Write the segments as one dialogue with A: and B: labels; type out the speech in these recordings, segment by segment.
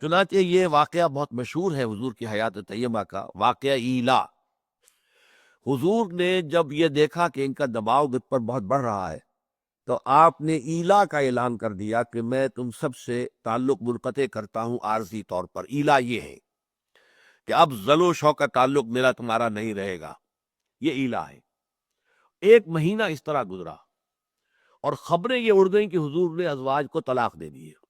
A: چنانچہ یہ واقعہ بہت مشہور ہے حضور کی حیات طیبہ کا، واقعہ ایلا۔ حضور نے جب یہ دیکھا کہ ان کا دباؤ مجھ پر بہت بڑھ رہا ہے، تو آپ نے ایلا کا اعلان کر دیا کہ میں تم سب سے تعلق منقطع کرتا ہوں عارضی طور پر۔ ایلا یہ ہے کہ اب ذل و شوق کا تعلق میرا تمہارا نہیں رہے گا، یہ ایلا ہے۔ 1 مہینہ اس طرح گزرا اور خبریں یہ اڑ گئیں کہ حضور نے ازواج کو طلاق دے دی ہے۔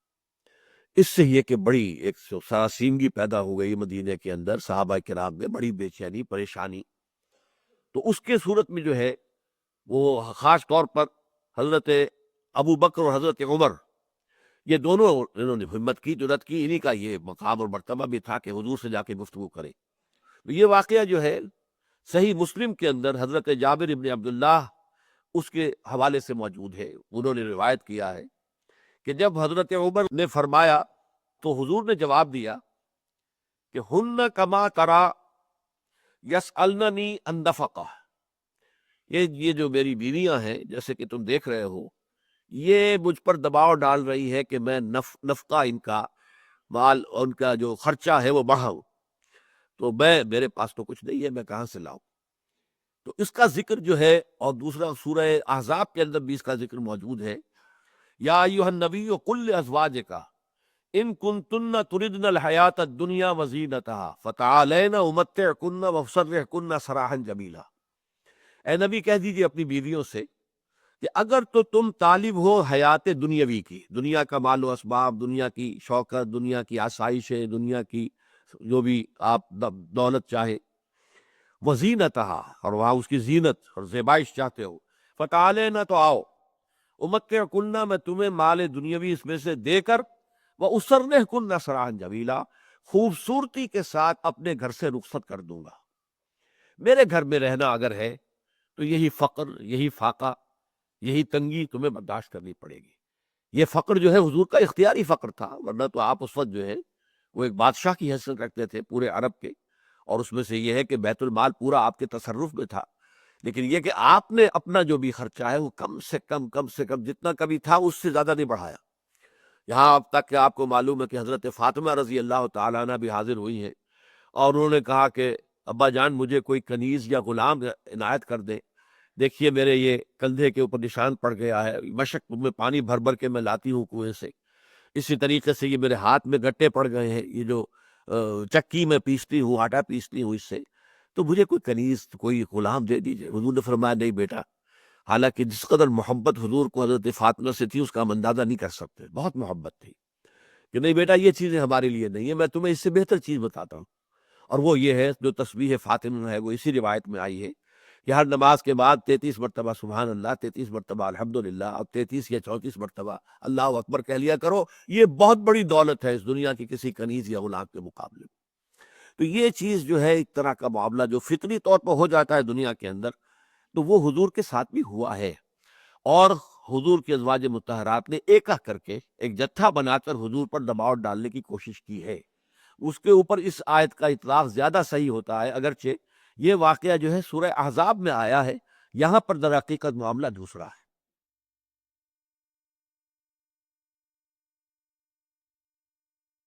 A: اس سے یہ کہ بڑی ایک سراسیمگی پیدا ہو گئی مدینے کے اندر، صحابہ کرام میں بڑی بے چینی پریشانی۔ تو اس کے صورت میں جو ہے وہ خاص طور پر حضرت ابو بکر اور حضرت عمر، یہ دونوں انہوں نے ہمت کی، جرأت کی، انہی کا یہ مقام اور مرتبہ بھی تھا کہ حضور سے جا کے گفتگو کریں۔ تو یہ واقعہ جو ہے صحیح مسلم کے اندر حضرت جابر ابن عبداللہ اس کے حوالے سے موجود ہے، انہوں نے روایت کیا ہے کہ جب حضرت عمر نے فرمایا تو حضور نے جواب دیا کہ ہن کما ترا یسألننی ان نفقہ، یہ جو میری بیویاں ہیں جیسے کہ تم دیکھ رہے ہو، یہ مجھ پر دباؤ ڈال رہی ہے کہ میں نفقہ ان کا مال، ان کا جو خرچہ ہے وہ بڑھاؤں، تو میرے پاس تو کچھ نہیں ہے، میں کہاں سے لاؤں؟ تو اس کا ذکر جو ہے، اور دوسرا سورہ احزاب کے اندر بھی اس کا ذکر موجود ہے، یا ایھا النبی قل لازواجک ان کنتن تردن الحیات الدنیا وزینتها فتعالین امتعکن واسرحکن سراحا جمیلا۔ اے نبی کہہ دیجیے اپنی بیویوں سے کہ اگر تو تم طالب ہو حیات دنیاوی کی، دنیا کا مال و اسباب، دنیا کی شوکت، دنیا کی آسائشیں، دنیا کی جو بھی آپ دولت چاہے، وزینتہا، اور وہاں اس کی زینت اور زیبائش چاہتے ہو، فتعالین، تو آؤ، امتعکن، میں تمہیں مال دنیاوی اس میں سے دے کر، واسرحکن سراحا جمیلا، خوبصورتی کے ساتھ اپنے گھر سے رخصت کر دوں گا۔ میرے گھر میں رہنا اگر ہے تو یہی فقر، یہی فاقہ، یہی تنگی تمہیں برداشت کرنی پڑے گی۔ یہ فقر جو ہے حضور کا اختیاری فقر تھا، ورنہ تو آپ اس وقت جو ہے وہ ایک بادشاہ کی حیثیت رکھتے تھے پورے عرب کے، اور اس میں سے یہ ہے کہ بیت المال پورا آپ کے تصرف میں تھا، لیکن یہ کہ آپ نے اپنا جو بھی خرچہ ہے وہ کم سے کم جتنا کبھی تھا اس سے زیادہ نہیں بڑھایا۔ یہاں اب تک کہ آپ کو معلوم ہے کہ حضرت فاطمہ رضی اللہ تعالیٰ عنہ بھی حاضر ہوئی ہیں، اور انہوں نے کہا کہ ابا جان مجھے کوئی کنیز یا غلام عنایت کر دیں، دیکھیے میرے یہ کندھے کے اوپر نشان پڑ گیا ہے، مشق میں پانی بھر بھر کے میں لاتی ہوں کنویں سے، اسی طریقے سے یہ میرے ہاتھ میں گٹے پڑ گئے ہیں، یہ جو چکی میں پیستی ہوں، آٹا پیستی ہوں، اس سے تو مجھے کوئی کنیز، کوئی غلام دے دیجیے۔ حضور نے فرمایا نہیں بیٹا، حالانکہ جس قدر محبت حضور کو حضرت فاطمہ سے تھی اس کا ہم اندازہ نہیں کر سکتے، بہت محبت تھی، کہ نہیں بیٹا یہ چیزیں ہمارے لیے نہیں ہے، میں تمہیں اس سے بہتر چیز بتاتا ہوں، اور وہ یہ ہے جو تسبیح فاطمہ ہے، وہ اسی روایت میں آئی ہے کہ ہر نماز کے بعد 33 مرتبہ سبحان اللہ، 33 مرتبہ الحمدللہ، اور 33 یا 34 مرتبہ اللہ اکبر کہہ لیا کرو، یہ بہت بڑی دولت ہے اس دنیا کی کسی کنیز یا غلام کے مقابلے میں۔ تو یہ چیز جو ہے ایک طرح کا معاملہ جو فطری طور پر ہو جاتا ہے دنیا کے اندر، تو وہ حضور کے ساتھ بھی ہوا ہے، اور حضور کے ازواج مطہرات نے ایکا کر کے ایک جتھا بنا کر حضور پر دباؤ ڈالنے کی کوشش کی ہے۔ اس کے اوپر اس آیت کا اطلاق زیادہ صحیح ہوتا ہے، اگرچہ یہ واقعہ جو ہے سورہ احزاب میں آیا ہے، یہاں پر در حقیقت معاملہ دوسرا ہے۔